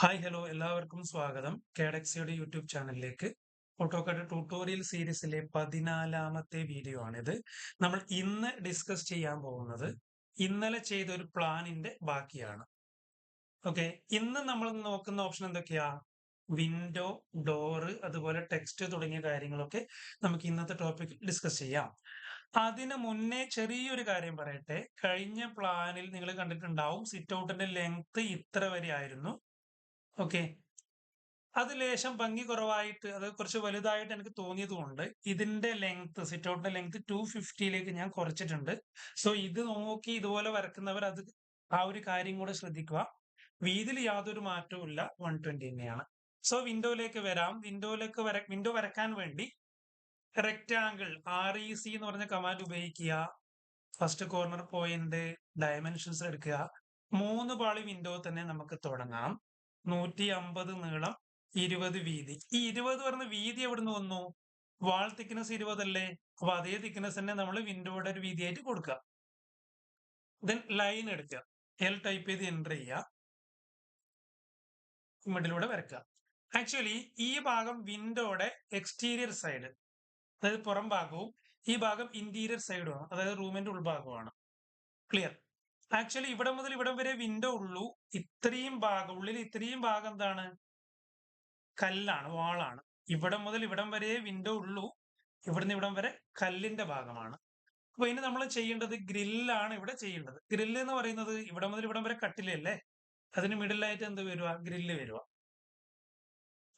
Hi hello എല്ലാവർക്കും സ്വാഗതം കേഡക്സിയുടെ YouTube ചാനലിലേക്ക്. ഓട്ടോകാഡ് ട്യൂട്ടോറിയൽ സീരീസിലെ 14ാമത്തെ വീഡിയോ ആണിത്. നമ്മൾ ഇന്ന് ഡിസ്കസ് ചെയ്യാൻ പോകുന്നത് ഇന്നലെ ചെയ്ത ഒരു പ്ലാനിന്റെ ബാക്കിയാണ്. ഓക്കെ, ഇന്ന് നമ്മൾ നോക്കുന്ന ഓപ്ഷൻ എന്തൊക്കെയാ? വിൻഡോ, ഡോറ്, അതുപോലെ ടെക്സ്റ്റ് തുടങ്ങിയ കാര്യങ്ങളൊക്കെ നമുക്ക് ഇന്നത്തെ ടോപ്പിക് ഡിസ്കസ് ചെയ്യാം. അതിന് മുന്നേ ചെറിയൊരു കാര്യം പറയട്ടെ. കഴിഞ്ഞ പ്ലാനിൽ നിങ്ങൾ കണ്ടിട്ടുണ്ടാവും സിറ്റ് ഔട്ടിന്റെ ലെങ്ത് ഇത്ര വരെ ആയിരുന്നു. ഓക്കെ, അത് ലേശം ഭംഗി കുറവായിട്ട് അത് കുറച്ച് വലുതായിട്ട് എനിക്ക് തോന്നിയത് കൊണ്ട് ഇതിന്റെ ലെങ്ത് സിറ്റ് ഔട്ടിന്റെ ലെങ്ത് 250 ഞാൻ കുറച്ചിട്ടുണ്ട്. സോ ഇത് നോക്കി ഇതുപോലെ വരക്കുന്നവർ അത് ആ ഒരു കാര്യം കൂടെ ശ്രദ്ധിക്കുക. വീതിയിൽ യാതൊരു മാറ്റവും ഇല്ല, 120 തന്നെയാണ്. സോ വിൻഡോയിലേക്ക് വരാം. വിൻഡോ വരക്കാൻ വേണ്ടി റെക്റ്റാങ്കിൾ REC എന്ന് പറഞ്ഞ കമാൻഡ് ഉപയോഗിക്കുക. ഫസ്റ്റ് കോർണർ പോയിന്റ്, ഡയമെൻഷൻസ് എടുക്കുക. 3 പാളി വിൻഡോ തന്നെ നമുക്ക് തുടങ്ങാം. 150 നീളം, 20 വീതി. ഈ 20 പറഞ്ഞ വീതി എവിടുന്ന് വന്നു? വാൾ തിക്നെസ് 20 അല്ലേ? അപ്പൊ അതേ തിക്നെസ് തന്നെ നമ്മൾ വിൻഡോയുടെ ഒരു വീതിയായിട്ട് കൊടുക്കുക. ദെൻ ലൈൻ എടുക്കുക, L ടൈപ്പ് ചെയ്ത് എൻ്റർ ചെയ്യുക, മിഡിലൂടെ വരക്കുക. ആക്ച്വലി ഈ ഭാഗം വിൻഡോയുടെ എക്സ്റ്റീരിയർ സൈഡ്, അതായത് പുറം ഭാഗവും ഈ ഭാഗം ഇന്റീരിയർ സൈഡുമാണ്, അതായത് റൂമിന്റെ ഉൾഭാഗമാണ്. ക്ലിയർ? ആക്ച്വലി ഇവിടെ മുതൽ ഇവിടം വരെ വിൻഡോ ഉള്ളൂ. ഇത്രയും ഭാഗം, ഉള്ളിൽ ഇത്രയും ഭാഗം എന്താണ്? കല്ലാണ്, വാളാണ്. ഇവിടെ മുതൽ ഇവിടം വരെ വിൻഡോ ഉള്ളൂ. ഇവിടുന്ന് ഇവിടം വരെ കല്ലിന്റെ ഭാഗമാണ്. അപ്പൊ ഇനി നമ്മൾ ചെയ്യേണ്ടത് ഗ്രില്ലാണ് ഇവിടെ ചെയ്യേണ്ടത്. ഗ്രില്ല് എന്ന് പറയുന്നത് ഇവിടെ മുതൽ ഇവിടം വരെ കട്ടിലല്ലേ, അതിന് മിഡിലായിട്ട് എന്ത് വരുക? ഗ്രില്ല് വരുക.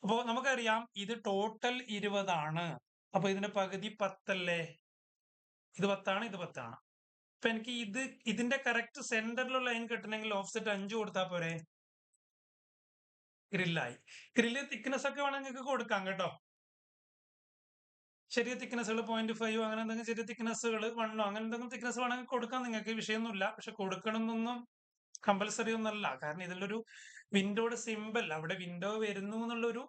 അപ്പോ നമുക്കറിയാം ഇത് ടോട്ടൽ 20 ആണ്. അപ്പൊ ഇതിന്റെ പകുതി 10 അല്ലേ? ഇത് 10 ആണ്, ഇത് 10 ആണ്. അപ്പൊ എനിക്ക് ഇതിന്റെ കറക്റ്റ് സെന്ററിലുള്ള ലൈൻ കിട്ടണമെങ്കിൽ ഓഫ്സെറ്റ് 5 കൊടുത്താൽ പോരെ? ഗ്രില്ലായി. ഗ്രില്ല് തിക്നെസ് ഒക്കെ വേണമെങ്കിൽ നിങ്ങൾക്ക് കൊടുക്കാം കേട്ടോ. ചെറിയ തിക്നെസ്സുകൾ 0.5 അങ്ങനെ എന്തെങ്കിലും ചെറിയ തിക്നെസ്സുകൾ 1 അങ്ങനെ എന്തെങ്കിലും തിക്നെസ് വേണമെങ്കിൽ കൊടുക്കാം, നിങ്ങൾക്ക് വിഷയമൊന്നുമില്ല. പക്ഷെ കൊടുക്കണമെന്നൊന്നും കമ്പൽസറി ഒന്നല്ല. കാരണം ഇതിലൊരു വിൻഡോയുടെ സിമ്പിൾ, അവിടെ വിൻഡോ വരുന്നു എന്നുള്ളൊരു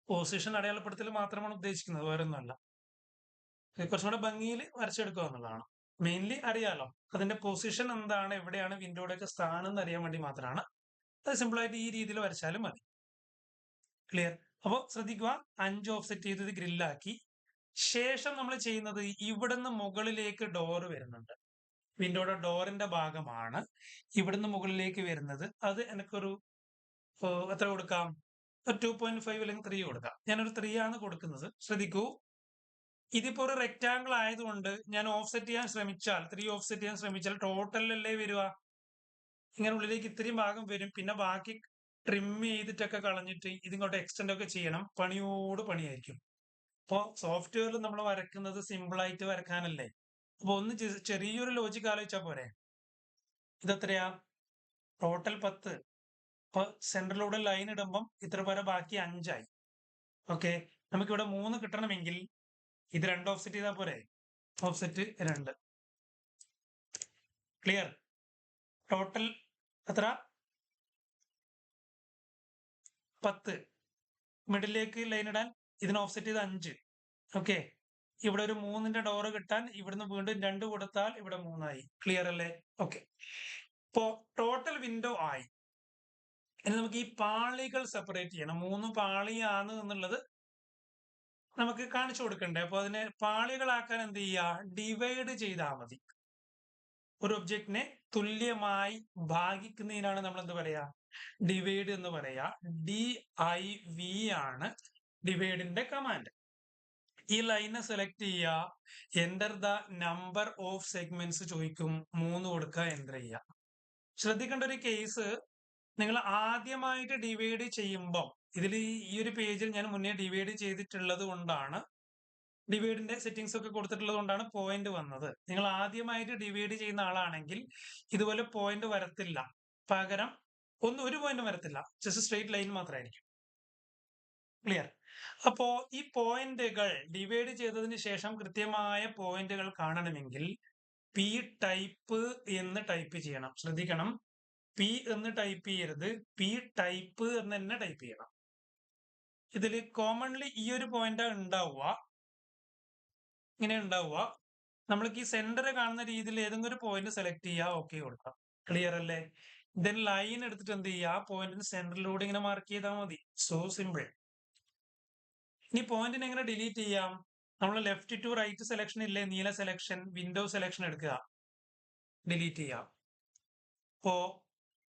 പൊസിഷൻ അടയാളപ്പെടുത്തൽ മാത്രമാണ് ഉദ്ദേശിക്കുന്നത്, വേറെ ഒന്നുമല്ല. കുറച്ചും കൂടെ ഭംഗിയിൽ വരച്ചെടുക്കുക എന്നുള്ളതാണ്. മെയിൻലി അറിയാലോ അതിന്റെ പൊസിഷൻ എന്താണ്, എവിടെയാണ് വിൻഡോയുടെ ഒക്കെ സ്ഥാനം എന്ന് അറിയാൻ വേണ്ടി മാത്രമാണ്. അത് സിമ്പിൾ ആയിട്ട് ഈ രീതിയിൽ വരച്ചാലും മതി. ക്ലിയർ? അപ്പോൾ ശ്രദ്ധിക്കുക, 5 ഓഫ്സെറ്റ് ചെയ്തത് ഗ്രില്ലാക്കി. ശേഷം നമ്മൾ ചെയ്യുന്നത് ഇവിടുന്ന് മുകളിലേക്ക് ഡോർ വരുന്നുണ്ട്. വിൻഡോയുടെ ഡോറിന്റെ ഭാഗമാണ് ഇവിടുന്ന് മുകളിലേക്ക് വരുന്നത്. അത് എനിക്കൊരു എത്ര കൊടുക്കാം? 2.5 അല്ലെങ്കിൽ 3 കൊടുക്കാം. ഞാനൊരു 3 ആണ് കൊടുക്കുന്നത്. ശ്രദ്ധിക്കൂ, ഇതിപ്പോ ഒരു റെക്റ്റാങ്കിൾ ആയതുകൊണ്ട് ഞാൻ ഓഫ്സെറ്റ് ചെയ്യാൻ ശ്രമിച്ചാൽ, 3 ഓഫ്സെറ്റ് ചെയ്യാൻ ശ്രമിച്ചാൽ ടോട്ടലല്ലേ വരിക? ഇങ്ങനെ ഉള്ളിലേക്ക് ഇത്രയും ഭാഗം വരും. പിന്നെ ബാക്കി ട്രിം ചെയ്തിട്ടൊക്കെ കളഞ്ഞിട്ട് ഇതിങ്ങോട്ട് എക്സ്റ്റെൻഡ് ഒക്കെ ചെയ്യണം. പണിയോട് പണിയായിരിക്കും. അപ്പോ സോഫ്റ്റ്വെയറിൽ നമ്മൾ വരക്കുന്നത് സിമ്പിൾ ആയിട്ട് വരക്കാനല്ലേ. അപ്പൊ ഒന്ന് ചെറിയൊരു ലോജിക് ആലോചിച്ചാൽ പോരെ? ഇതെത്രയാ? ടോട്ടൽ 10. അപ്പൊ സെന്ററിലൂടെ ലൈൻ ഇടുമ്പം ഇത്ര പേരെ ബാക്കി 5 ആയി. ഓക്കെ, നമുക്കിവിടെ 3 കിട്ടണമെങ്കിൽ ഇത് 2 ഓഫ്സെറ്റ് ചെയ്താൽ പോരെ? ഓഫ്സെറ്റ് 2. ക്ലിയർ? ടോട്ടൽ എത്ര? 10. മിഡിലേക്ക് ലൈൻ ഇടാൻ ഇതിന് ഓഫ്സെറ്റ് ചെയ്ത് 5. ഓക്കെ, ഇവിടെ ഒരു 3ന്റെ ഡോറ് കിട്ടാൻ ഇവിടുന്ന് വീണ്ടും 2 കൊടുത്താൽ ഇവിടെ 3 ആയി. ക്ലിയർ അല്ലേ? ഓക്കെ, ഇപ്പോ ടോട്ടൽ വിൻഡോ ആയി. ഇനി നമുക്ക് ഈ പാളികൾ സെപ്പറേറ്റ് ചെയ്യണം. 3 പാളിയാണ് എന്നുള്ളത് നമുക്ക് കാണിച്ചു കൊടുക്കണ്ടേ. അപ്പൊ അതിനെ പാളികളാക്കാൻ എന്ത് ചെയ്യുക? ഡിവൈഡ് ചെയ്താൽ മതി. ഒരു ഒബ്ജക്റ്റിനെ തുല്യമായി ഭാഗിക്കുന്നതിനാണ് നമ്മൾ എന്ത് പറയാ? ഡിവൈഡ് എന്ന് പറയാ. DIV ആണ് ഡിവൈഡിന്റെ കമാൻഡ്. ഈ ലൈനെ സെലക്ട് ചെയ്യുക, enter the number of segments ചോദിക്കും. 3 കൊടുക്കുക, എൻ്റർ ചെയ്യുക. ശ്രദ്ധിക്കേണ്ട ഒരു കേസ്, നിങ്ങൾ ആദ്യമായിട്ട് ഡിവൈഡ് ചെയ്യുമ്പോൾ, ഇതിൽ ഈ ഒരു പേജിൽ ഞാൻ മുന്നേ ഡിവൈഡ് ചെയ്തിട്ടുള്ളത് കൊണ്ടാണ്, ഡിവൈഡിന്റെ സെറ്റിംഗ്സ് ഒക്കെ കൊടുത്തിട്ടുള്ളത് കൊണ്ടാണ് പോയിന്റ് വന്നത്. നിങ്ങൾ ആദ്യമായിട്ട് ഡിവൈഡ് ചെയ്യുന്ന ആളാണെങ്കിൽ ഇതുപോലെ പോയിന്റ് വരത്തില്ല. പകരം ഒരു പോയിന്റ് വരത്തില്ല, ജസ്റ്റ് സ്ട്രെയിറ്റ് ലൈൻ മാത്രമായിരിക്കും. ക്ലിയർ? അപ്പോ ഈ പോയിന്റുകൾ ഡിവൈഡ് ചെയ്തതിന് ശേഷം കൃത്യമായ പോയിന്റുകൾ കാണണമെങ്കിൽ P ടൈപ്പ് എന്ന് ടൈപ്പ് ചെയ്യണം. ശ്രദ്ധിക്കണം, P എന്ന് ടൈപ്പ് ചെയ്യരുത്, P ടൈപ്പ് എന്ന് തന്നെ ടൈപ്പ് ചെയ്യണം. ഇതിൽ കോമൺലി ഈ ഒരു പോയിന്റ് ഉണ്ടാവുക, ഇങ്ങനെ ഉണ്ടാവുക. നമ്മൾക്ക് ഈ സെന്റർ കാണുന്ന രീതിയിൽ ഏതെങ്കിലും ഒരു പോയിന്റ് സെലക്ട് ചെയ്യുക, ഓക്കെ കൊടുക്കാം. ക്ലിയർ അല്ലേ? ദെൻ ലൈൻ എടുത്തിട്ട് എന്ത് ചെയ്യുക, ആ പോയിന്റിന് സെന്ററിലൂടെ ഇങ്ങനെ മാർക്ക് ചെയ്താൽ മതി. So simple. ഇനി പോയിന്റിനെ എങ്ങനെ ഡിലീറ്റ് ചെയ്യാം? നമ്മൾ ലെഫ്റ്റ് ടു റൈറ്റ് സെലക്ഷൻ ഇല്ലേ, നീല സെലക്ഷൻ, വിൻഡോ സെലക്ഷൻ എടുക്കുക, ഡിലീറ്റ് ചെയ്യാം. ഇപ്പോ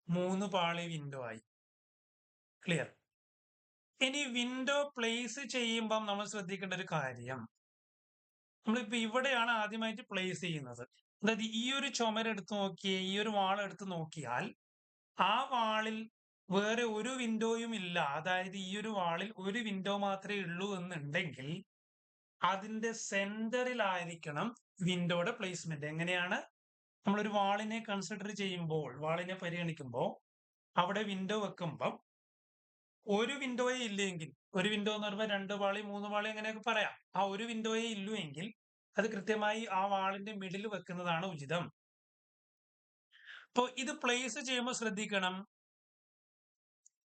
3 പാളി വിൻഡോ ആയി. ക്ലിയർ. ഇനി വിൻഡോ പ്ലേസ് ചെയ്യുമ്പം നമ്മൾ ശ്രദ്ധിക്കേണ്ട ഒരു കാര്യം, നമ്മളിപ്പോ ഇവിടെയാണ് ആദ്യമായിട്ട് പ്ലേസ് ചെയ്യുന്നത്. അതായത് ഈ ഒരു ചുമരെടുത്ത് നോക്കിയേ, ഈ ഒരു വാൾ എടുത്ത് നോക്കിയാൽ ആ വാളിൽ വേറെ ഒരു വിൻഡോയും ഇല്ല. അതായത് ഈ ഒരു വാളിൽ ഒരു വിൻഡോ മാത്രമേ ഉള്ളൂ എന്നുണ്ടെങ്കിൽ അതിന്റെ സെന്ററിലായിരിക്കണം വിൻഡോയുടെ പ്ലേസ്മെന്റ്. എങ്ങനെയാണ്? നമ്മളൊരു വാളിനെ കൺസിഡർ ചെയ്യുമ്പോൾ, വാളിനെ പരിഗണിക്കുമ്പോൾ അവിടെ വിൻഡോ വെക്കുമ്പം ഒരു വിൻഡോയെ ഇല്ലെങ്കിൽ, ഒരു വിൻഡോ എന്ന് പറയുമ്പോൾ 2 പാളി 3 പാളി അങ്ങനെയൊക്കെ പറയാം, ആ ഒരു വിൻഡോയെ ഇല്ലു എങ്കിൽ അത് കൃത്യമായി ആ വാളിന്റെ മിഡിൽ വെക്കുന്നതാണ് ഉചിതം. അപ്പൊ ഇത് പ്ലേസ് ചെയ്യുമ്പോൾ ശ്രദ്ധിക്കണം,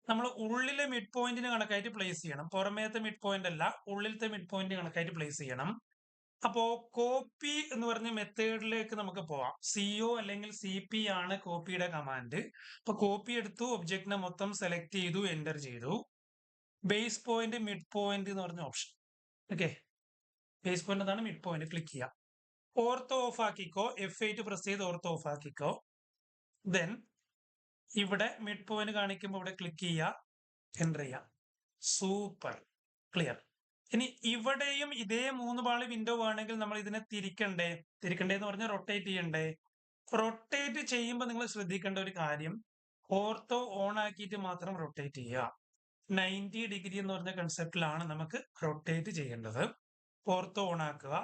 നമ്മൾ ഉള്ളിലെ മിഡ് പോയിന്റിന് കണക്കായിട്ട് പ്ലേസ് ചെയ്യണം. പുറമേത്തെ മിഡ് പോയിന്റ് അല്ല, ഉള്ളിലത്തെ മിഡ് പോയിന്റ് കണക്കായിട്ട് പ്ലേസ് ചെയ്യണം. അപ്പോ കോപ്പി എന്ന് പറഞ്ഞ മെത്തേഡിലേക്ക് നമുക്ക് പോവാം. CO അല്ലെങ്കിൽ CP ആണ് കോപ്പിയുടെ കമാൻഡ്. അപ്പൊ കോപ്പി എടുത്തു, ഒബ്ജക്റ്റിനെ മൊത്തം സെലക്ട് ചെയ്തു, എന്റർ ചെയ്തു. ബേസ് പോയിന്റ്, മിഡ് പോയിന്റ് എന്ന് പറഞ്ഞ ഓപ്ഷൻ. ഓക്കെ, ബേസ് പോയിന്റ് എന്നാണ്, മിഡ് പോയിന്റ് ക്ലിക്ക് ചെയ്യാം. ഓർത്തോ ഓഫ് ആക്കിക്കോ, F8 പ്രസ് ചെയ്ത് ഓർത്തോ ഓഫ് ആക്കിക്കോ. ദെൻ ഇവിടെ മിഡ് പോയിന്റ് കാണിക്കുമ്പോൾ ഇവിടെ ക്ലിക്ക് ചെയ്യുക, എന്റർ ചെയ്യാം. Super, clear. ഇനി ഇവിടെയും ഇതേ 3 പാളി വിൻഡോ വേണമെങ്കിൽ നമ്മൾ ഇതിനെ തിരിക്കണ്ടേ? തിരിക്കണ്ടേ എന്ന് പറഞ്ഞാൽ റൊട്ടേറ്റ് ചെയ്യണ്ടേ? റൊട്ടേറ്റ് ചെയ്യുമ്പോൾ നിങ്ങൾ ശ്രദ്ധിക്കേണ്ട ഒരു കാര്യം, ഓർത്തോ ഓൺ ആക്കിയിട്ട് മാത്രം റൊട്ടേറ്റ് ചെയ്യുക. 90 ഡിഗ്രി എന്ന് പറഞ്ഞ കൺസെപ്റ്റിലാണ് നമുക്ക് റൊട്ടേറ്റ് ചെയ്യേണ്ടത്. ഓർത്തോ ഓൺ ആക്കുക,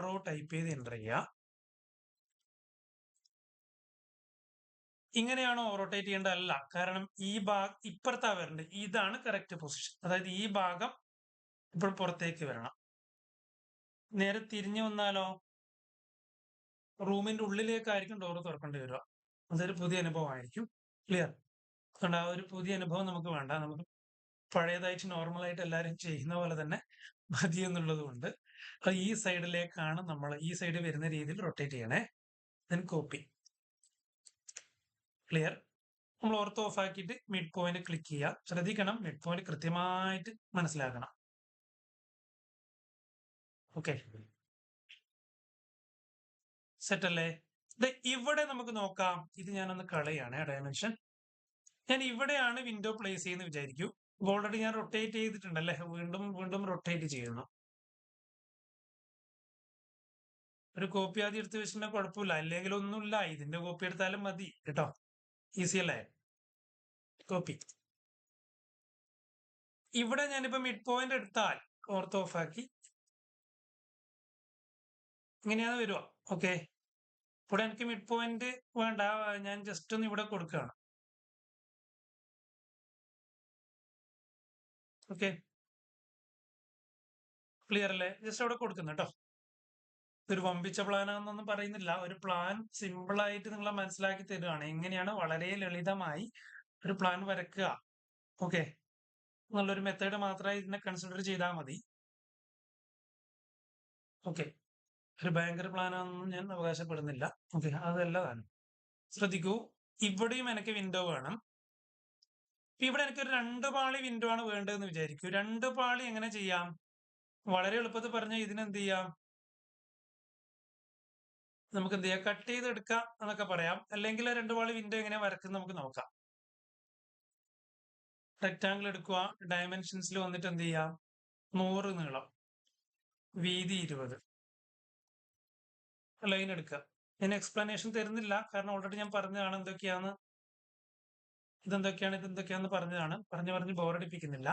RO ടൈപ്പ് ചെയ്ത് എന്റർ ചെയ്യുക. ഇങ്ങനെയാണോ റൊട്ടേറ്റ് ചെയ്യേണ്ടതല്ല, കാരണം ഈ ഭാഗം ഇപ്പുറത്താ വരേണ്ടത്. ഇതാണ് കറക്റ്റ് പൊസിഷൻ. അതായത് ഈ ഭാഗം ഇപ്പോൾ പുറത്തേക്ക് വരണം. നേരെ തിരിഞ്ഞു വന്നാലോ, റൂമിന്റെ ഉള്ളിലേക്കായിരിക്കും ഡോർ തുറക്കേണ്ടി വരിക. അതൊരു പുതിയ അനുഭവമായിരിക്കും. ക്ലിയർ. അതുകൊണ്ട് ആ ഒരു പുതിയ അനുഭവം നമുക്ക് വേണ്ട. നമുക്ക് പഴയതായിട്ട് നോർമലായിട്ട് എല്ലാവരും ചെയ്യുന്ന പോലെ തന്നെ മതി എന്നുള്ളത് കൊണ്ട് അത് ഈ സൈഡിലേക്കാണ് നമ്മൾ, ഈ സൈഡ് വരുന്ന രീതിയിൽ റൊട്ടേറ്റ് ചെയ്യണേ. Then copy. ക്ലിയർ. നമ്മൾ ഓർത്ത് ഓഫ് ആക്കിയിട്ട് മിഡ് പോയിന്റ് ക്ലിക്ക് ചെയ്യുക. ശ്രദ്ധിക്കണം, മിഡ് പോയിന്റ് കൃത്യമായിട്ട് മനസ്സിലാക്കണം. ഓക്കെ, സെറ്റ് അല്ലേ? ഇവിടെ നമുക്ക് നോക്കാം. ഇത് ഞാനൊന്ന് കളയാണ് ഡയമെൻഷൻ. ഞാൻ ഇവിടെയാണ് വിൻഡോ പ്ലേസ് ചെയ്യുന്നത് വിചാരിക്കൂ. ഓൾറെഡി ഞാൻ റൊട്ടേറ്റ് ചെയ്തിട്ടുണ്ടല്ലേ, വീണ്ടും വീണ്ടും റൊട്ടേറ്റ് ചെയ്യുന്നു. ഒരു കോപ്പി ആദ്യം എടുത്ത് വെച്ചിട്ടുണ്ടെങ്കിൽ കുഴപ്പമില്ല, അല്ലെങ്കിൽ ഒന്നുമില്ല, ഇതിന്റെ കോപ്പി എടുത്താലും മതി കേട്ടോ. ഈസി അല്ലേ? കോപ്പി. ഇവിടെ ഞാനിപ്പോ മിഡ് പോയിന്റ് എടുത്താൽ ഓർത്ത് ഓഫ് ആക്കി ഇങ്ങനെയാണ് വരുക. ഓക്കെ, ഇവിടെ എനിക്ക് മിഡ് പോയിന്റ് വേണ്ട, ഞാൻ ജസ്റ്റ് ഒന്ന് ഇവിടെ കൊടുക്കുകയാണ്. ഓക്കെ, ക്ലിയർ അല്ലേ? ജസ്റ്റ് അവിടെ കൊടുക്കുന്നു കേട്ടോ. ഇതൊരു വമ്പിച്ച പ്ലാനാണെന്നൊന്നും പറയുന്നില്ല, ഒരു പ്ലാൻ സിമ്പിൾ ആയിട്ട് നിങ്ങളെ മനസ്സിലാക്കി തരുവാണ്. എങ്ങനെയാണ് വളരെ ലളിതമായി ഒരു പ്ലാൻ വരക്കുക. ഓക്കെ, നല്ലൊരു മെത്തേഡ് മാത്രമായി ഇതിനെ കൺസിഡർ ചെയ്താൽ മതി. ഓക്കെ, ഒരു ഭയങ്കര പ്ലാനാണെന്നൊന്നും ഞാൻ അവകാശപ്പെടുന്നില്ല. ഓക്കെ, അതല്ല താനും. ശ്രദ്ധിക്കൂ, ഇവിടെയും എനിക്ക് വിൻഡോ വേണം. ഇവിടെ എനിക്കൊരു 2 പാളി വിൻഡോ ആണ് വേണ്ടതെന്ന് വിചാരിക്കൂ. 2 പാളി എങ്ങനെ ചെയ്യാം? വളരെ എളുപ്പത്തിൽ പറഞ്ഞാൽ ഇതിനെന്ത് ചെയ്യാം, നമുക്ക് എന്ത് ചെയ്യാം, കട്ട് ചെയ്തെടുക്കാം എന്നൊക്കെ പറയാം. അല്ലെങ്കിൽ 2 പാളി വിൻഡോ എങ്ങനെ വരക്കുന്നത് നമുക്ക് നോക്കാം. റെക്ടാങ്കിൾ എടുക്കുക, ഡയമെൻഷൻസിൽ വന്നിട്ട് എന്ത് ചെയ്യാം, 100 നീളം, വീതി 20, ലൈൻ എടുക്കുക. ഞാൻ എക്സ്പ്ലനേഷൻ തരുന്നില്ല, കാരണം ഓൾറെഡി ഞാൻ പറഞ്ഞതാണ് എന്തൊക്കെയാണ്, ഇതെന്തൊക്കെയാന്ന് പറഞ്ഞതാണ്. പറഞ്ഞ് ബോറടിപ്പിക്കുന്നില്ല.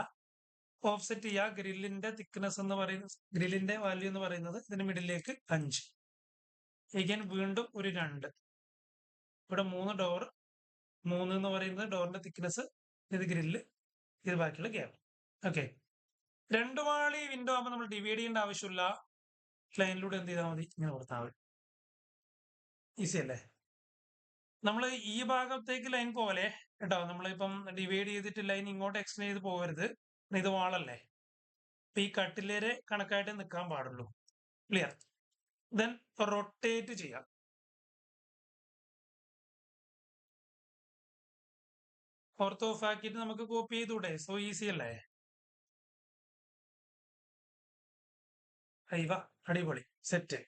ഓഫ്സെറ്റ് ചെയ്യുക. ഗ്രില്ലിന്റെ തിക്നെസ് എന്ന് പറയുന്നത്, ഗ്രില്ലിന്റെ വാല്യൂ എന്ന് പറയുന്നത് ഇതിന് മിഡിലേക്ക് 5. എഗൈൻ വീണ്ടും ഒരു 2. ഇവിടെ 3 ഡോർ, 3 എന്ന് പറയുന്നത് ഡോറിന്റെ തിക്നെസ്, ഇത് ഗ്രില്ല്, ഇത് ബാക്കിയുള്ള ഗ്യാപ്പ്. ഓക്കെ, 2 പാളി വിൻഡോ ആകുമ്പോൾ നമ്മൾ ഡിവൈഡ് ചെയ്യേണ്ട ആവശ്യമില്ല. ലൈനിലൂടെ എന്ത് ചെയ്താൽ മതി, ഇങ്ങനെ കൊടുത്താൽ മതി. ഈസി അല്ലേ? നമ്മൾ ഈ ഭാഗത്തേക്ക് ലൈൻ പോലെ കേട്ടോ, നമ്മളിപ്പം ഡിവൈഡ് ചെയ്തിട്ട് ലൈൻ ഇങ്ങോട്ട് എക്സ്റ്റെൻഡ് ചെയ്ത് പോകരുത്. ഇത് വാളല്ലേ, അപ്പൊ ഈ കട്ടിലേരെ കണക്കായിട്ട് നിൽക്കാൻ പാടുള്ളൂ. ക്ലിയർ. ദെൻ റൊട്ടേറ്റ് ചെയ്യാം. ഓർത്ത് ഓഫ് ആക്കിയിട്ട് നമുക്ക് കോപ്പി ചെയ്തൂടെ? സോ ഈസി അല്ലേ? അയ്യവ, അടിപൊളി, സെറ്റ്,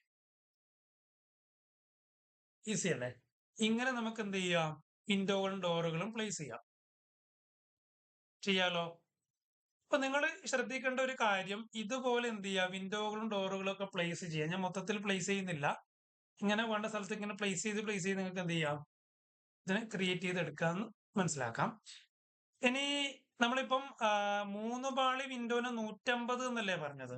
ഈസി അല്ലേ? ഇങ്ങനെ നമുക്ക് എന്ത് ചെയ്യാം? വിൻഡോകളും ഡോറുകളും പ്ലേസ് ചെയ്യാലോ. അപ്പൊ നിങ്ങൾ ശ്രദ്ധിക്കേണ്ട ഒരു കാര്യം, ഇതുപോലെ എന്ത് ചെയ്യുക, വിൻഡോകളും ഡോറുകളും ഒക്കെ പ്ലേസ് ചെയ്യാം. ഞാൻ മൊത്തത്തിൽ പ്ലേസ് ചെയ്യുന്നില്ല, ഇങ്ങനെ വേണ്ട സ്ഥലത്ത് ഇങ്ങനെ പ്ലേസ് ചെയ്ത് നിങ്ങൾക്ക് എന്ത് ചെയ്യാം, ഇതിനെ ക്രിയേറ്റ് ചെയ്ത് എടുക്കാമെന്ന് മനസ്സിലാക്കാം. ഇനി നമ്മളിപ്പം 3 പാളി വിൻഡോന് 150 എന്നല്ലേ പറഞ്ഞത്?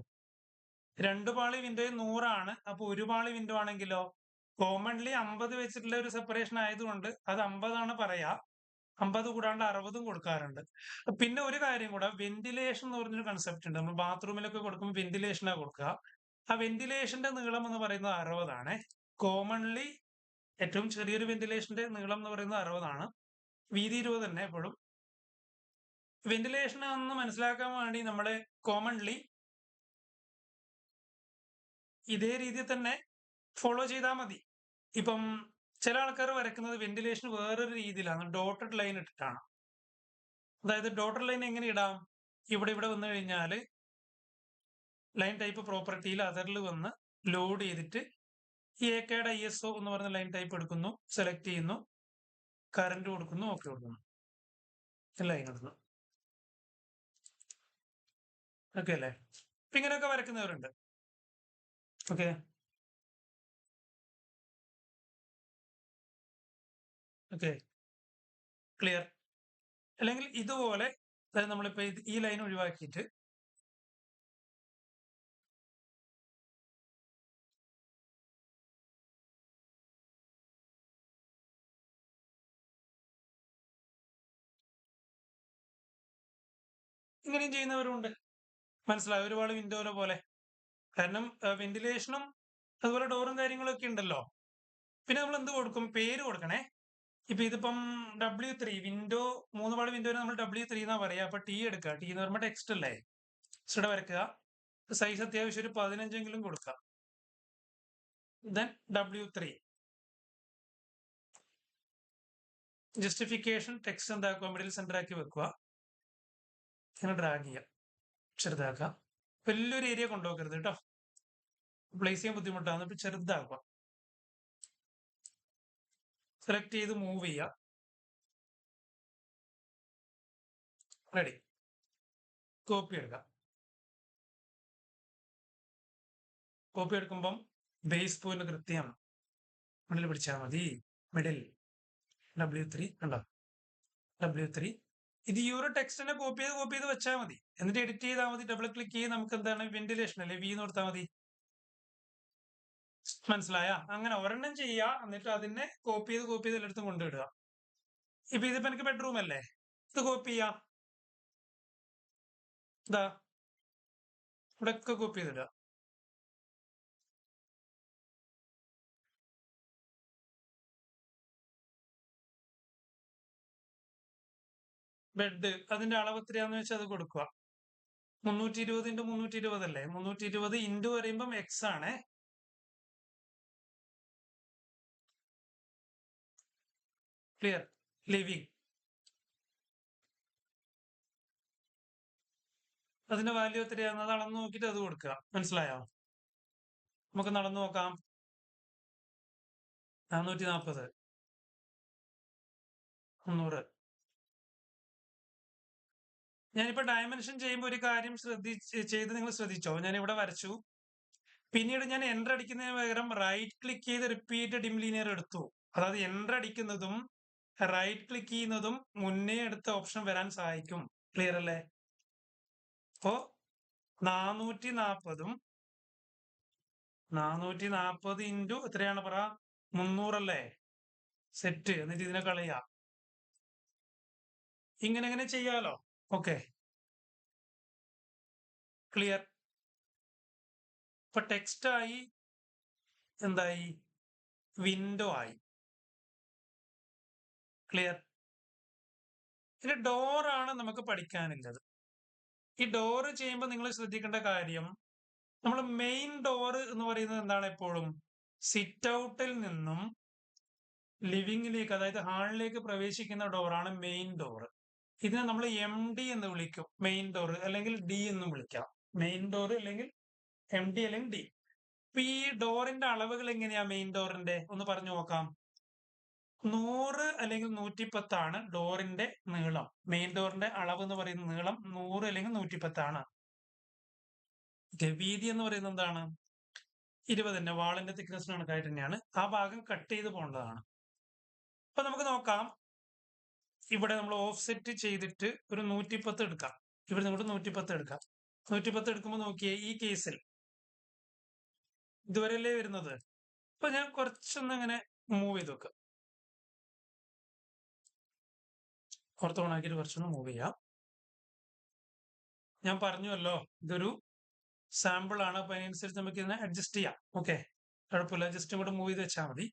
2 പാളി വിൻഡോയിൽ 100 അപ്പൊ 1 പാളി വിൻഡോ ആണെങ്കിലോ കോമൺലി 50 വെച്ചിട്ടുള്ള ഒരു സെപ്പറേഷൻ ആയതുകൊണ്ട് അത് 50 പറയാ. 50 കൂടാണ്ട് 60 കൊടുക്കാറുണ്ട്. പിന്നെ ഒരു കാര്യം കൂടെ, വെന്റിലേഷൻ എന്ന് പറഞ്ഞൊരു കൺസെപ്റ്റ് ഉണ്ട്. നമ്മൾ ബാത്റൂമിലൊക്കെ കൊടുക്കുമ്പോൾ വെന്റിലേഷനാ കൊടുക്കുക. ആ വെന്റിലേഷന്റെ നീളം എന്ന് പറയുന്നത് 60 കോമൺലി ഏറ്റവും ചെറിയൊരു വെന്റിലേഷന്റെ നീളം എന്ന് പറയുന്നത് 60 വീതി 20 തന്നെ എപ്പോഴും. വെന്റിലേഷൻ ഒന്ന് മനസ്സിലാക്കാൻ വേണ്ടി നമ്മള് കോമൺലി ഇതേ രീതിയിൽ തന്നെ ഫോളോ ചെയ്താൽ മതി. ഇപ്പം ചില ആൾക്കാർ വരയ്ക്കുന്നത് വെന്റിലേഷൻ വേറൊരു രീതിയിലാണ്, ഡോട്ടഡ് ലൈൻ ഇട്ടിട്ടാണ്. അതായത് ഡോട്ടഡ് ലൈൻ എങ്ങനെ ഇടാം? ഇവിടെ വന്നു കഴിഞ്ഞാൽ ലൈൻ ടൈപ്പ് പ്രോപ്പർട്ടിയിൽ അതറിൽ വന്ന് ലോഡ് ചെയ്തിട്ട് ഈ AKയുടെ ISO എന്ന് പറയുന്ന ലൈൻ ടൈപ്പ് എടുക്കുന്നു, സെലക്ട് ചെയ്യുന്നു, കറന്റ് കൊടുക്കുന്നു, ഓക്കെ കൊടുക്കുന്നു, ലൈൻ ഇടുന്നു. ഓക്കെ അല്ലേ? അപ്പൊ ഇങ്ങനെയൊക്കെ വരയ്ക്കുന്നവരുണ്ട്. Okay, okay, clear. അല്ലെങ്കിൽ ഇതുപോലെ, അതായത് നമ്മളിപ്പോ ഈ ലൈൻ ഒഴിവാക്കിയിട്ട് ഇങ്ങനെയും ചെയ്യുന്നവരുണ്ട്. മനസ്സിലായോ? ഒരുപാട് വിൻഡോയിലെ പോലെ. കാരണം വെന്റിലേഷനും അതുപോലെ ഡോറും കാര്യങ്ങളൊക്കെ ഉണ്ടല്ലോ. പിന്നെ നമ്മൾ എന്ത് കൊടുക്കും? പേര് കൊടുക്കണേ. ഇപ്പൊ ഇതിപ്പം W3 വിൻഡോ, 3 പാളി വിൻഡോനെ നമ്മൾ W3 എന്നാ പറയാ. അപ്പൊ T എടുക്കുക. T എന്ന് പറയുമ്പോൾ ടെക്സ്റ്റ് അല്ലേ? ഇവിടെ വരയ്ക്കുക. സൈസ് അത്യാവശ്യം ഒരു 15 കൊടുക്കുക. ദെൻ W3 ജസ്റ്റിഫിക്കേഷൻ ടെക്സ്റ്റ് എന്താക്കുക? മിഡിൽ സെന്റർ ആക്കി വെക്കുക. ഇങ്ങനെ ഡ്രാഗ് ചെയ്യുക, ചെറുതാക്കുക. വലിയൊരു ഏരിയ കൊണ്ടുപോകരുത് കേട്ടോ, പ്ലേസ് ചെയ്യാൻ ബുദ്ധിമുട്ടാണ്. ഇപ്പൊ ചെറുതാക്കുക, സെലക്ട് ചെയ്ത് മൂവ് ചെയ്യുക. റെഡി. കോപ്പി എടുക്കാം. കോപ്പി എടുക്കുമ്പം ബേസ് പോയിന്റ് കൃത്യം മിഡിൽ പിടിച്ചാൽ മതി. മിഡിൽ W3 കണ്ടോ? W3. ഇത് ഈ ഒരു ടെക്സ്റ്റിനെ കോപ്പി ചെയ്ത് വെച്ചാൽ മതി. എന്നിട്ട് എഡിറ്റ് ചെയ്താൽ മതി. ഡബിൾ ക്ലിക്ക് ചെയ്ത് നമുക്ക് എന്താണ് വെന്റിലേഷൻ അല്ലെ, V എന്ന് കൊടുത്താൽ മതി. മനസ്സിലായ? അങ്ങനെ ഒരെണ്ണം ചെയ്യുക, എന്നിട്ട് അതിനെ കോപ്പി ചെയ്ത് എല്ലായിടത്തും കൊണ്ടുവിടുക. ഇപ്പൊ ഇതിപ്പോ എനിക്ക് ബെഡ്റൂം അല്ലേ, ഇത് കോപ്പി ചെയ്യാം. ഇതാ ഇവിടെ ഒക്കെ കോപ്പി ചെയ്തിടുക. ബെഡ് അതിന്റെ അളവ് എത്രയാന്ന് വെച്ചാൽ അത് കൊടുക്കുക. 320 × 320 അല്ലേ? 320 ഇൻറ്റു പറയുമ്പം X ആണ്. ക്ലിയർ? ലിവിങ് അതിന്റെ വാല്യൂ എത്രയാണെന്ന് അത് അളന്ന് നോക്കിയിട്ട് അത് കൊടുക്കുക. മനസ്സിലായോ? നമുക്ക് നടന്നു നോക്കാം. 440, 300. ഞാനിപ്പോ ഡയമെൻഷൻ ചെയ്യുമ്പോൾ ഒരു കാര്യം ചെയ്ത് നിങ്ങൾ ശ്രദ്ധിച്ചോ? ഞാൻ ഇവിടെ വരച്ചു, പിന്നീട് ഞാൻ എൻ്റർ അടിക്കുന്നതിന് പകരം റൈറ്റ് ക്ലിക്ക് ചെയ്ത് റിപ്പീറ്റ് ഡിം ലീനിയർ എടുത്തു. അതായത് എൻ്റർ അടിക്കുന്നതും റൈറ്റ് ക്ലിക്ക് ചെയ്യുന്നതും മുന്നേ എടുത്ത ഓപ്ഷൻ വരാൻ സഹായിക്കും. ക്ലിയർ അല്ലേ? അപ്പോ 440 ഇൻറ്റു എത്രയാണ് പറ? 300 അല്ലേ? സെറ്റ്. എന്നിട്ട് ഇതിനെ കളയാ. ഇങ്ങനെ ചെയ്യാലോ. Okay, clear. ഇപ്പൊ ടെക്സ്റ്റ് ആയി, എന്തായി? വിൻഡോ ആയി. ക്ലിയർ. ഇനി ഡോറാണ് നമുക്ക് പഠിക്കാനുള്ളത്. ഈ ഡോറ് ചെയ്യുമ്പോൾ നിങ്ങൾ ശ്രദ്ധിക്കേണ്ട കാര്യം, നമ്മൾ മെയിൻ ഡോറ് എന്ന് പറയുന്നത് എന്താണ്? എപ്പോഴും സിറ്റ് ഔട്ടിൽ നിന്നും ലിവിങ്ങിലേക്ക്, അതായത് ഹാളിലേക്ക് പ്രവേശിക്കുന്ന ഡോറാണ് മെയിൻ ഡോറ്. ഇതിനെ നമ്മൾ MD എന്ന് വിളിക്കും. മെയിൻ ഡോർ അല്ലെങ്കിൽ D എന്നും വിളിക്കാം. മെയിൻ ഡോർ അല്ലെങ്കിൽ MD അല്ലെങ്കിൽ D. ഇപ്പൊ ഈ ഡോറിന്റെ അളവുകൾ എങ്ങനെയാ മെയിൻ ഡോറിന്റെ ഒന്ന് പറഞ്ഞു നോക്കാം. 100 അല്ലെങ്കിൽ 110 ആണ് ഡോറിന്റെ നീളം. മെയിൻ ഡോറിന്റെ അളവ് എന്ന് പറയുന്ന നീളം 100 അല്ലെങ്കിൽ 110 ആണ്. വീതി എന്ന് പറയുന്നത് എന്താണ്? 20 തന്നെ. വാളിന്റെ തിക്നെസ് കണക്കായിട്ട് തന്നെയാണ്. ആ ഭാഗം കട്ട് ചെയ്ത് പോകേണ്ടതാണ്. അപ്പൊ നമുക്ക് നോക്കാം. ഇവിടെ നമ്മൾ ഓഫ്സെറ്റ് ചെയ്തിട്ട് ഒരു 110 എടുക്കാം. ഇവിടെ നമുക്ക് 110 എടുക്കാം. 110 എടുക്കുമ്പോൾ നോക്കിയേ, ഈ കേസിൽ ഇതുവരെയല്ലേ വരുന്നത്. അപ്പൊ ഞാൻ കുറച്ചൊന്ന് ഇങ്ങനെ മൂവ് ചെയ്ത് വെക്കാം. ഓണാക്കിയിട്ട് കുറച്ചൊന്ന് മൂവ് ചെയ്യാം. ഞാൻ പറഞ്ഞുവല്ലോ, ഇതൊരു സാമ്പിൾ ആണ്. അപ്പൊ അതിനനുസരിച്ച് നമുക്ക് ഇതിനെ അഡ്ജസ്റ്റ് ചെയ്യാം. ഓക്കെ, കുഴപ്പമില്ല. ജസ്റ്റ് ഇങ്ങോട്ട് മൂവ് ചെയ്ത് വെച്ചാൽ മതി.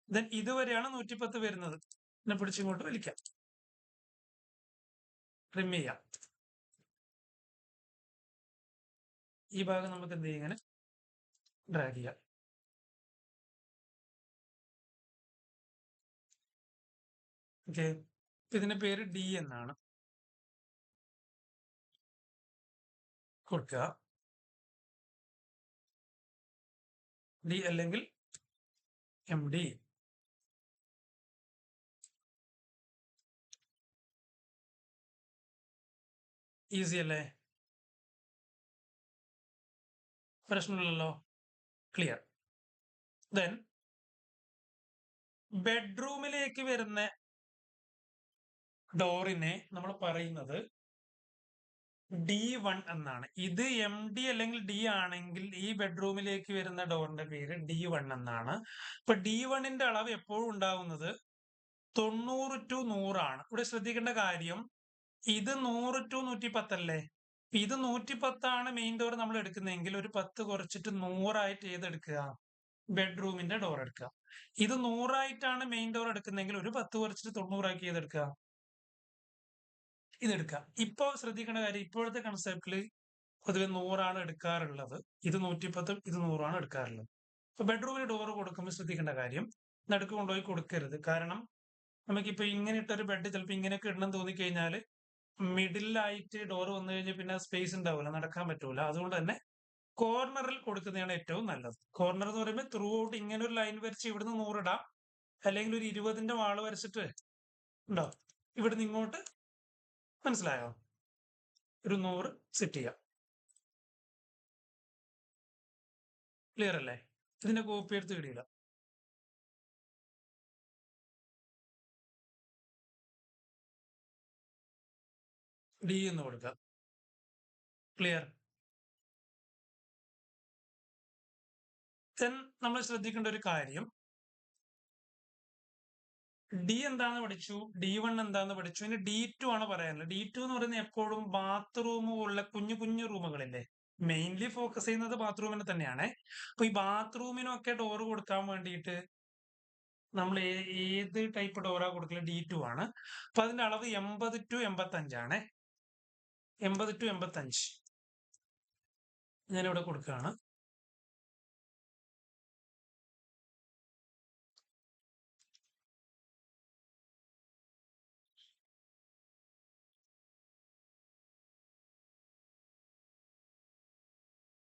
ദെൻ ഇതുവരെയാണ് 110 വരുന്നത്. ഇതിനെ പിടിച്ചിങ്ങോട്ട് വലിക്കാം, ട്രിം ചെയ്യാം. ഈ ഭാഗം നമുക്ക് എന്ത് ചെയ്യും, ഇങ്ങനെ ഡ്രാഗ് ചെയ്യാം. ഓക്കെ, ഇതിന്റെ പേര് D എന്നാണ് കൊടുക്കുക. D അല്ലെങ്കിൽ MD. ഈസി അല്ലേ? പ്രശ്നമില്ലല്ലോ. ക്ലിയർ. ദെൻ ബെഡ്റൂമിലേക്ക് വരുന്ന ഡോറിനെ നമ്മൾ പറയുന്നത് D1 എന്നാണ്. ഇത് MD അല്ലെങ്കിൽ D ആണെങ്കിൽ ഈ ബെഡ്റൂമിലേക്ക് വരുന്ന ഡോറിന്റെ പേര് D1 എന്നാണ്. ഇപ്പൊ D1ന്റെ അളവ് എപ്പോഴും ഉണ്ടാവുന്നത് 90 to 100 ആണ്. ഇവിടെ ശ്രദ്ധിക്കേണ്ട കാര്യം, ഇത് 100 to 110 അല്ലേ? ഇത് 110 ആണ് മെയിൻ ഡോർ നമ്മൾ എടുക്കുന്നതെങ്കിൽ ഒരു 10 കുറച്ചിട്ട് 100 ആയിട്ട് ഏതെടുക്കുക? ബെഡ്റൂമിന്റെ ഡോർ എടുക്കുക. ഇത് 100 ആയിട്ടാണ് മെയിൻ ഡോർ എടുക്കുന്നതെങ്കിൽ ഒരു 10 കുറച്ചിട്ട് 90 ആക്കി ഏതെടുക്കുക? ഇതെടുക്കുക. ഇപ്പൊ ശ്രദ്ധിക്കേണ്ട കാര്യം, ഇപ്പോഴത്തെ കൺസെപ്റ്റില് പൊതുവെ 100 ആണ് എടുക്കാറുള്ളത്. ഇത് 110, ഇത് 100 ആണ് എടുക്കാറുള്ളത്. ഇപ്പൊ ബെഡ്റൂമിന് ഡോർ കൊടുക്കുമ്പോൾ ശ്രദ്ധിക്കേണ്ട കാര്യം, നടുക്ക് കൊണ്ടുപോയി കൊടുക്കരുത്. കാരണം നമുക്കിപ്പോ ഇങ്ങനെ ഇട്ടൊരു ബെഡ് ചിലപ്പോൾ ഇങ്ങനെയൊക്കെ ഇടണം തോന്നിക്കഴിഞ്ഞാൽ മിഡിലായിട്ട് ഡോർ വന്നു കഴിഞ്ഞാൽ പിന്നെ സ്പേസ് ഉണ്ടാവില്ല, നടക്കാൻ പറ്റൂല. അതുകൊണ്ട് തന്നെ കോർണറിൽ കൊടുക്കുന്നതാണ് ഏറ്റവും നല്ലത്. കോർണർ എന്ന് പറയുമ്പോൾ ത്രൂ ഔട്ട് ഇങ്ങനെ ഒരു ലൈൻ വരച്ച് ഇവിടുന്ന് 100 ഇടാം, അല്ലെങ്കിൽ ഒരു 20ന്റെ വാള് വരച്ചിട്ട് ഉണ്ടോ ഇവിടുന്ന് ഇങ്ങോട്ട്, മനസ്സിലായോ? ഒരു 100 സെറ്റ് ചെയ്യാം. ക്ലിയർ അല്ലേ? ഇതിന്റെ കോപ്പി എടുത്ത് കിട്ടിയില്ല. D എന്ന് കൊടുക്കാം. ക്ലിയർ. ദെൻ നമ്മൾ ശ്രദ്ധിക്കേണ്ട ഒരു കാര്യം, D എന്താന്ന് പഠിച്ചു, D1 എന്താന്ന് പഠിച്ചു, ഇനി D2 ആണ് പറയാനുള്ളത്. D2 എന്ന് പറയുന്നത് എപ്പോഴും ബാത്റൂം പോലുള്ള കുഞ്ഞു കുഞ്ഞു റൂമുകളില്ലേ, മെയിൻലി ഫോക്കസ് ചെയ്യുന്നത് ബാത്റൂമിനെ തന്നെയാണ്. അപ്പൊ ഈ ബാത്റൂമിനൊക്കെ ഡോർ കൊടുക്കാൻ വേണ്ടിയിട്ട് നമ്മൾ ഏത് ടൈപ്പ് ഡോറാ കൊടുക്കല്? D2 ആണ്. അപ്പൊ അതിന്റെ അളവ് 80 to 85 ആണ്. 80 to 85 ഞാനിവിടെ കൊടുക്കുകയാണ്.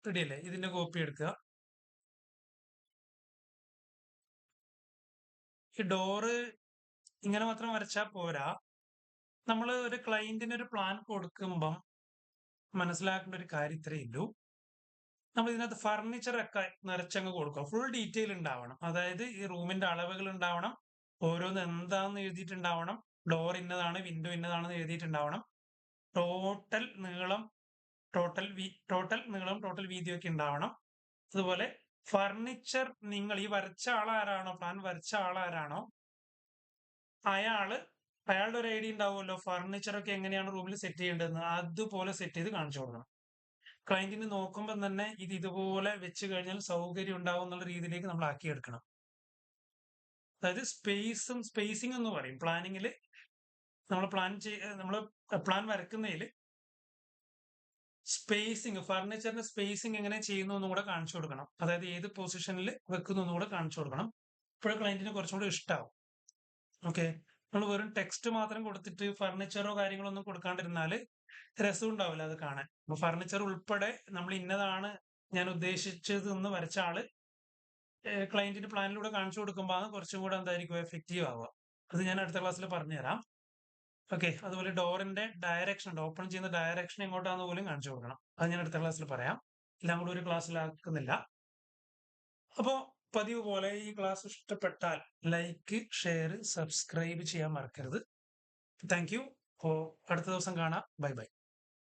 റെഡി അല്ലേ? ഇതിന്റെ കോപ്പി എടുക്കുക. ഈ ഡോറ് ഇങ്ങനെ മാത്രം വരച്ചാൽ പോരാ. നമ്മൾ ഒരു ക്ലയന്റിന് ഒരു പ്ലാൻ കൊടുക്കുമ്പം മനസ്സിലാക്കേണ്ട ഒരു കാര്യം ഇത്രയേ ഉള്ളൂ. നമ്മൾ ഇതിനകത്ത് ഫർണിച്ചർ ഒക്കെ നിറച്ചങ്ങ് കൊടുക്കുക. ഫുൾ ഡീറ്റെയിൽ ഉണ്ടാവണം. അതായത് ഈ റൂമിന്റെ അളവുകൾ ഉണ്ടാവണം, ഓരോന്ന് എന്താണെന്ന് എഴുതിയിട്ടുണ്ടാവണം, ഡോർ ഇന്നതാണ്, വിൻഡോ ഇന്നതാണെന്ന് എഴുതിയിട്ടുണ്ടാവണം, ടോട്ടൽ നീളം, ടോട്ടൽ നീളം, ടോട്ടൽ വീതിയൊക്കെ ഉണ്ടാവണം. അതുപോലെ ഫർണിച്ചർ, നിങ്ങൾ ഈ വരച്ച ആളാരാണോ, പ്ലാൻ വരച്ച ആളാരാണോ അയാളുടെ ഒരു ഐഡിയ ഉണ്ടാവുമല്ലോ, ഫർണിച്ചർ ഒക്കെ എങ്ങനെയാണ് റൂമിൽ സെറ്റ് ചെയ്യേണ്ടതെന്ന്. അതുപോലെ സെറ്റ് ചെയ്ത് കാണിച്ചു കൊടുക്കണം. ക്ലയന്റിന് നോക്കുമ്പോൾ തന്നെ ഇത് ഇതുപോലെ വെച്ച് കഴിഞ്ഞാൽ സൗകര്യം ഉണ്ടാവും എന്നുള്ള രീതിയിലേക്ക് നമ്മൾ ആക്കിയെടുക്കണം. അതായത് സ്പേസിംഗ് എന്ന് പറയും പ്ലാനിങ്ങിൽ. നമ്മൾ പ്ലാൻ വരക്കുന്നതിൽ സ്പേസിങ്, ഫർണിച്ചറിന്റെ സ്പേസിങ് എങ്ങനെ ചെയ്യുന്നു എന്നും കൂടെ കാണിച്ചു കൊടുക്കണം. അതായത് ഏത് പൊസിഷനിൽ വെക്കുന്നു എന്നും കൂടെ കാണിച്ചു കൊടുക്കണം. ഇപ്പോഴും ക്ലയന്റിന് കുറച്ചും കൂടെ ഇഷ്ടമാവും. ഓക്കെ, നമ്മൾ വെറും ടെക്സ്റ്റ് മാത്രം കൊടുത്തിട്ട് ഫർണിച്ചറോ കാര്യങ്ങളോ ഒന്നും കൊടുക്കാണ്ടിരുന്നാല് രസം ഉണ്ടാവില്ല അത് കാണാൻ. അപ്പൊ ഫർണിച്ചർ ഉൾപ്പെടെ നമ്മൾ ഇന്നതാണ് ഞാൻ ഉദ്ദേശിച്ചത് എന്ന് വരച്ച ആള് ക്ലയന്റിന് പ്ലാനിലൂടെ കാണിച്ചു കൊടുക്കുമ്പോൾ കുറച്ചും കൂടെ എന്തായിരിക്കും എഫക്റ്റീവ് ആവുക. അത് ഞാൻ അടുത്ത ക്ലാസ്സിൽ പറഞ്ഞുതരാം. ഓക്കെ. അതുപോലെ ഡോറിന്റെ ഡയറക്ഷൻ ഉണ്ട്, ഓപ്പൺ ചെയ്യുന്ന ഡയറക്ഷൻ എങ്ങോട്ടാന്ന് പോലും കാണിച്ചു കൊടുക്കണം. അത് ഞാൻ അടുത്ത ക്ലാസ്സിൽ പറയാം. എല്ലാം കൂടി ഒരു ക്ലാസ്സിലാക്കുന്നില്ല. അപ്പോ പതിവ് പോലെ ഈ ക്ലാസ് ഇഷ്ടപ്പെട്ടാൽ ലൈക്ക്, ഷെയർ, സബ്സ്ക്രൈബ് ചെയ്യാൻ മറക്കരുത്. Thank you. അടുത്ത ദിവസം കാണാം. Bye bye.